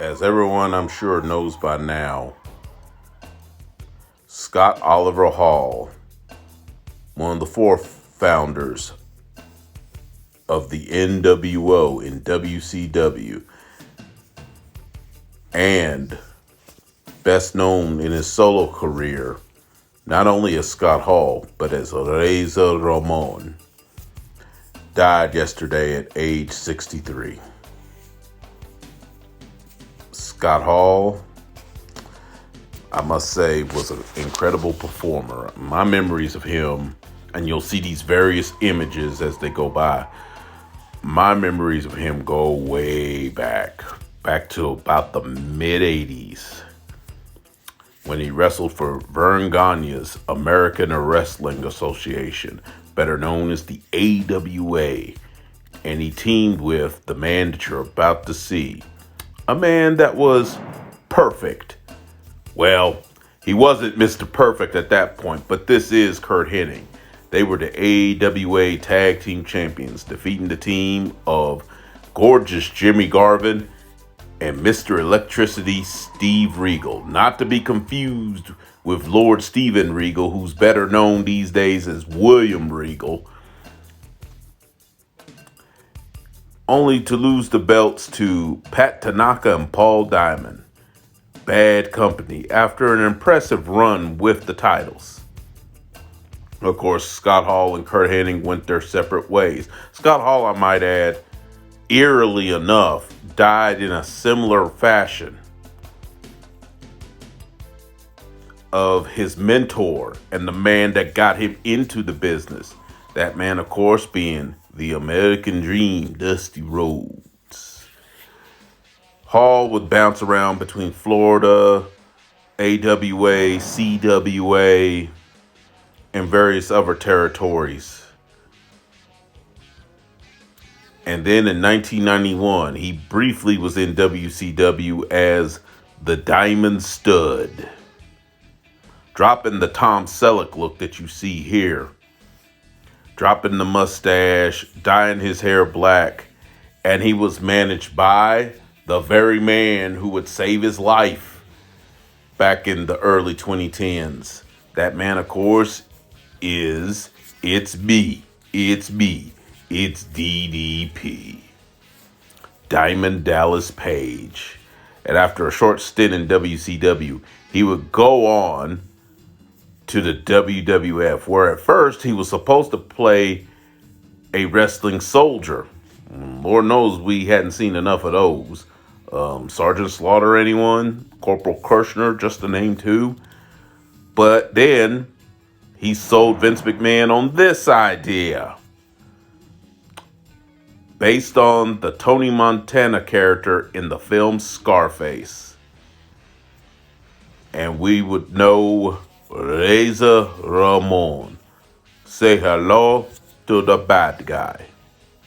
As everyone I'm sure knows by now, Scott Oliver Hall, one of the four founders of the NWO in WCW, and best known in his solo career, not only as Scott Hall, but as Razor Ramon, died yesterday at age 63. Scott Hall, I must say, was an incredible performer. My memories of him, and you'll see these various images as they go by, my memories of him go way back to about the mid-'80s, when he wrestled for Verne Gagne's American Wrestling Association, better known as the AWA, and he teamed with the man that you're about to see, a man that was perfect. Well, he wasn't Mr. Perfect at that point, but this is Curt Hennig. They were the AWA Tag Team Champions, defeating the team of gorgeous Jimmy Garvin and Mr. Electricity Steve Regal. Not to be confused with Lord Steven Regal, who's better known these days as William Regal. Only to lose the belts to Pat Tanaka and Paul Diamond. Bad company after an impressive run with the titles. Of course, Scott Hall and Curt Hennig went their separate ways. Scott Hall, I might add, eerily enough, died in a similar fashion of his mentor and the man that got him into the business. That man, of course, being the American Dream, Dusty Rhodes. Hall would bounce around between Florida, AWA, CWA, and various other territories. And then in 1991, he briefly was in WCW as the Diamond Stud, dropping the Tom Selleck look that you see here, dropping the mustache, dyeing his hair black, and he was managed by the very man who would save his life back in the early 2010s. That man, of course, it's me, it's DDP, Diamond Dallas Page. And after a short stint in WCW, he would go on to the WWF, where at first he was supposed to play a wrestling soldier. Lord knows we hadn't seen enough of those. Sergeant Slaughter, anyone? Corporal Kirshner, just to name two. But then he sold Vince McMahon on this idea, based on the Tony Montana character in the film Scarface. And we would know Razor Ramon. Say hello to the bad guy.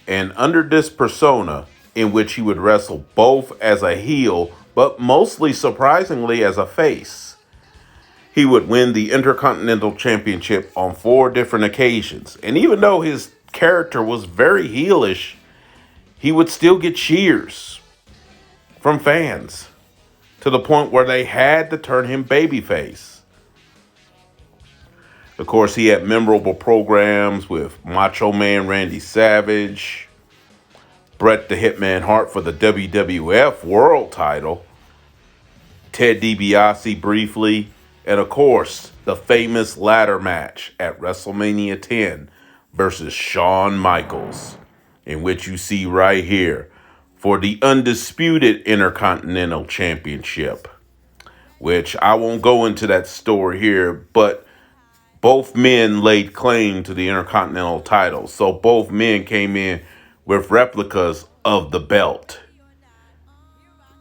And under this persona, in which he would wrestle both as a heel, but mostly surprisingly as a face, he would win the Intercontinental Championship on 4 different occasions. And even though his character was very heelish, he would still get cheers from fans, to the point where they had to turn him babyface. Of course, he had memorable programs with Macho Man Randy Savage, Bret the Hitman Hart for the WWF World title, Ted DiBiase briefly, and of course, the famous ladder match at WrestleMania 10 versus Shawn Michaels, in which you see right here, for the undisputed Intercontinental Championship, which I won't go into that story here, but both men laid claim to the Intercontinental title. So both men came in with replicas of the belt.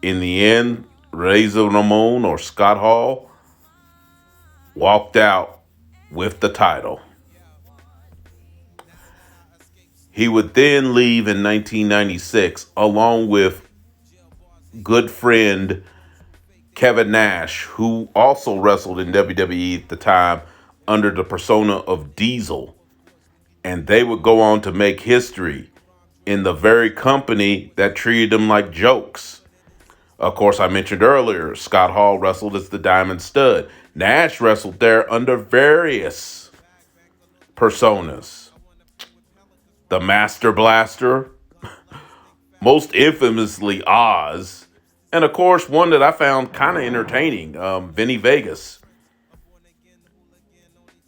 In the end, Razor Ramon, or Scott Hall, walked out with the title. He would then leave in 1996 along with good friend Kevin Nash, who also wrestled in WWE at the time under the persona of Diesel. And they would go on to make history in the very company that treated them like jokes. Of course, I mentioned earlier, Scott Hall wrestled as the Diamond Stud. Nash wrestled there under various personas. The Master Blaster, most infamously Oz, and of course, one that I found kind of entertaining, Vinny Vegas.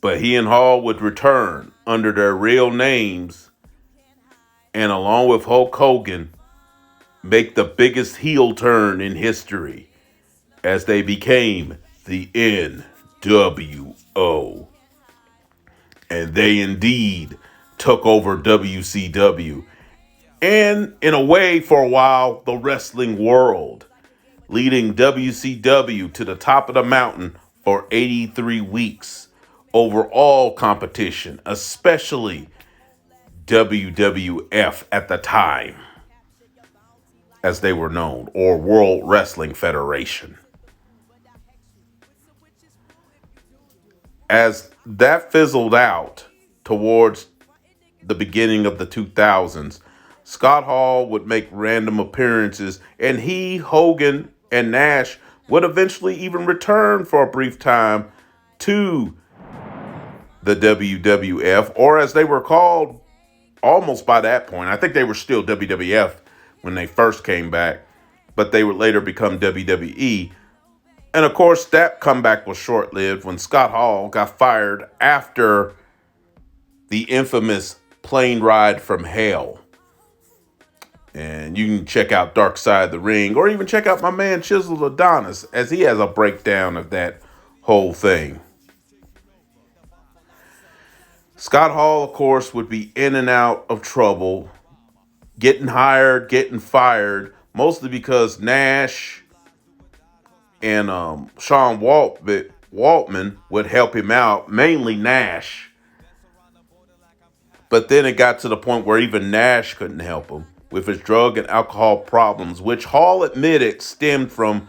But he and Hall would return under their real names and, along with Hulk Hogan, make the biggest heel turn in history as they became the NWO. And they indeed took over WCW and, in a way, for a while, the wrestling world, leading WCW to the top of the mountain for 83 weeks over all competition, especially WWF at the time, as they were known, or World Wrestling Federation. As that fizzled out towards the beginning of the 2000s, Scott Hall would make random appearances, and he, Hogan, and Nash would eventually even return for a brief time to the WWF, or as they were called almost by that point. I think they were still WWF when they first came back, but they would later become WWE. And of course, that comeback was short-lived when Scott Hall got fired after the infamous plane ride from hell. And you can check out Dark Side of the Ring, or even check out my man Chiseled Adonis, as he has a breakdown of that whole thing. Scott Hall, of course, would be in and out of trouble, getting hired, getting fired, mostly because Nash and Sean Waltman would help him out, mainly Nash. But then it got to the point where even Nash couldn't help him with his drug and alcohol problems, which Hall admitted stemmed from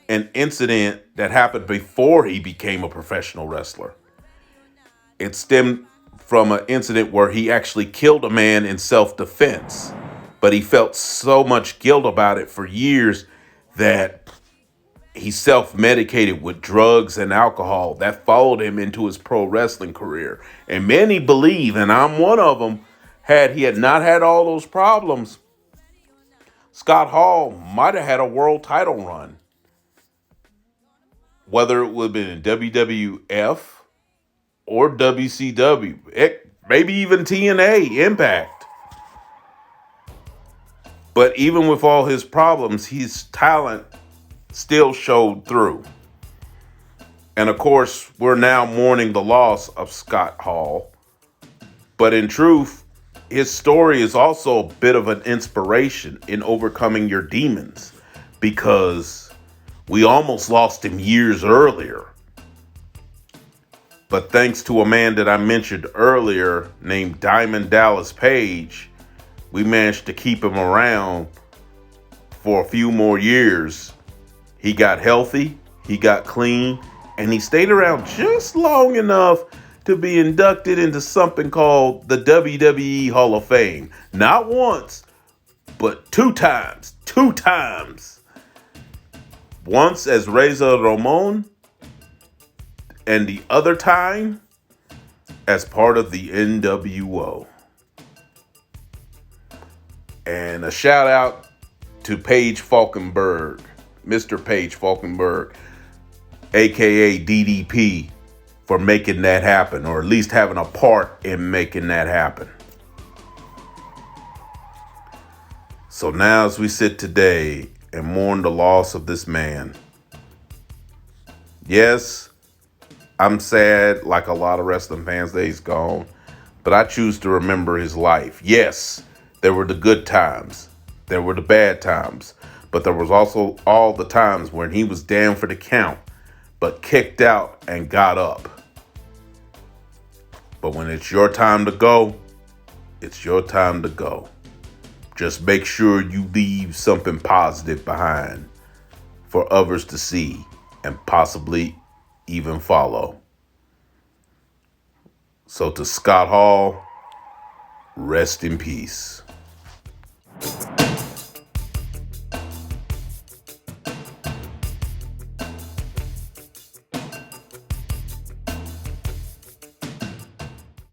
an incident that happened before he became a professional wrestler. It stemmed from an incident where he actually killed a man in self-defense, but he felt so much guilt about it for years that he self-medicated with drugs and alcohol. That followed him into his pro wrestling career. And many believe, and I'm one of them, had he had not had all those problems, Scott Hall might have had a world title run. Whether it would have been in WWF or WCW, maybe even TNA, Impact. But even with all his problems, his talent still showed through. And of course, we're now mourning the loss of Scott Hall. But in truth, his story is also a bit of an inspiration in overcoming your demons, because we almost lost him years earlier. But thanks to a man that I mentioned earlier named Diamond Dallas Page, we managed to keep him around for a few more years. He got healthy, he got clean, and he stayed around just long enough to be inducted into something called the WWE Hall of Fame. Not once, but two times. Once as Razor Ramon, and the other time as part of the NWO. And a shout out to Paige Falkenberg, Mr. Paige Falkenberg, aka DDP, for making that happen, or at least having a part in making that happen. So now, as we sit today and mourn the loss of this man, yes, I'm sad like a lot of wrestling fans that he's gone, but I choose to remember his life. Yes, there were the good times, there were the bad times, but there was also all the times when he was down for the count, but kicked out and got up. But when it's your time to go, it's your time to go. Just make sure you leave something positive behind for others to see and possibly even follow. So to Scott Hall, rest in peace.